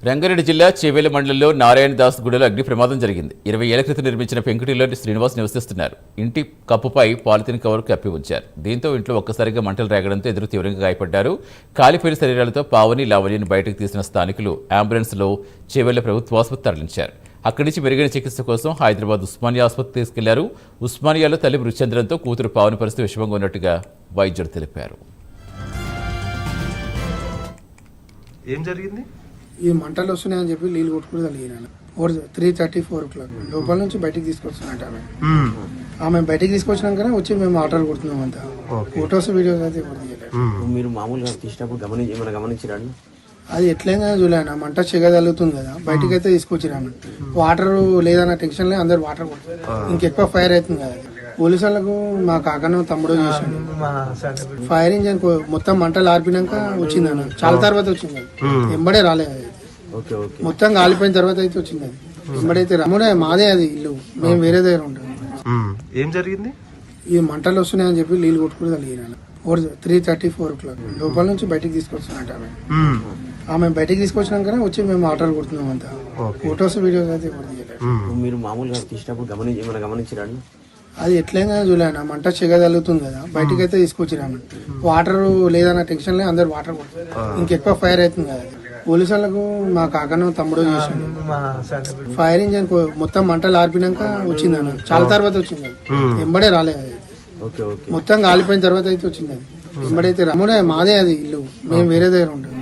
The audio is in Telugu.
రంగారెడ్డి జిల్లా చేవేల మండలంలో నారాయణ దాస్ గుడిలో అగ్ని ప్రమాదం జరిగింది. 20 ఏళ్ల క్రితం నిర్మించిన పెంకుటిలోని శ్రీనివాస్ నివసిస్తున్నారు. ఇంటి కప్పుపై పాలిథిన్ కవర్ కప్పి ఉంచారు. దీంతో ఇంట్లో ఒక్కసారిగా మంటలు రేగడంతో ఎదురు తీవ్రంగా గాయపడ్డారు. కాలిపోయిన శరీరాలతో పావని లావణ్యను బయటకు తీసిన స్థానికులు అంబులెన్స్లో చేవేల ప్రభుత్వ ఆసుపత్రి తరలించారు. అక్కడి నుంచి మెరుగైన చికిత్స కోసం హైదరాబాద్ ఉస్మానియా ఆసుపత్రి తీసుకెళ్లారు. ఉస్మానియాలో తల్లి మృతి చెందడంతో కూతురు పావని పరిస్థితి విషమంగా ఉన్నట్టుగా వైద్యులు తెలిపారు. ఏం జరిగింది? ఈ మంటలు వస్తున్నాయని చెప్పి నీళ్ళు కొట్టుకుని కలిగినాను 3:34 o'clock లోపల నుంచి బయటికి తీసుకొస్తున్నట్టు ఆమె బయటికి తీసుకొచ్చినాకనే వచ్చి మేము ఆర్డర్ కొడుతున్నాం అంతా. ఫొటోస్ వీడియోస్ అయితే మీరు మామూలుగా తీసినప్పుడు ఏమైనా గమనించరండి? అది ఎట్లయినా చూలేనా మంట చెగదలుగుతుంది కదా, బయటికి అయితే తీసుకొచ్చిరాము. వాటర్ లేదన్న టెన్షన్ లేదు, అందరు వాటర్ కొడుతుంది, ఇంకెక్కువ ఫైర్ అవుతుంది కదా. పోలీసు వాళ్ళకు మా కాకను తమ్ముడు చేసిండు. ఫైర్ ఇంజన్ మొత్తం మంటలు ఆర్పినాక వచ్చిందన్న, చాలా తర్వాత వచ్చింది, ఎంబడే రాలేదు. మొత్తం కాలిపోయిన తర్వాత అయితే వచ్చింది. అది ఎంబడైతే రమ్ముడే మాదే అది ఇల్లు, మేము వేరే దగ్గర ఉంటాం. ఏం జరిగింది? ఈ మంటలు వస్తున్నాయని చెప్పి నీళ్ళు కొట్టుకుని కలిగినాను 3:34 o'clock లోపల నుంచి బయటికి తీసుకొస్తున్నట్టు ఆమె బయటికి తీసుకొచ్చినాకనే వచ్చి మేము ఆర్డర్ కొడుతున్నాం అంతా. ఫొటోస్ వీడియోస్ అయితే మీరు మామూలుగా తీసినప్పుడు ఏమైనా గమనించరండి? అది ఎట్లయినా చూలేనా మంట చెగదలుగుతుంది కదా, బయటికి అయితే తీసుకొచ్చిరాము. వాటర్ లేదన్న టెన్షన్ లేదు, అందరు వాటర్ కొడుతుంది, ఇంకెక్కువ ఫైర్ అవుతుంది కదా. పోలీసు వాళ్ళకు మా కాకను తమ్ముడు చేసిండు. ఫైర్ ఇంజన్ మొత్తం మంటలు ఆర్పినాక వచ్చిందన్న, చాలా తర్వాత వచ్చింది, ఎంబడే రాలేదు. మొత్తం కాలిపోయిన తర్వాత అయితే వచ్చింది. అది ఎంబడైతే రమ్ముడే మాదే అది ఇల్లు, మేము వేరే దగ్గర ఉంటాం.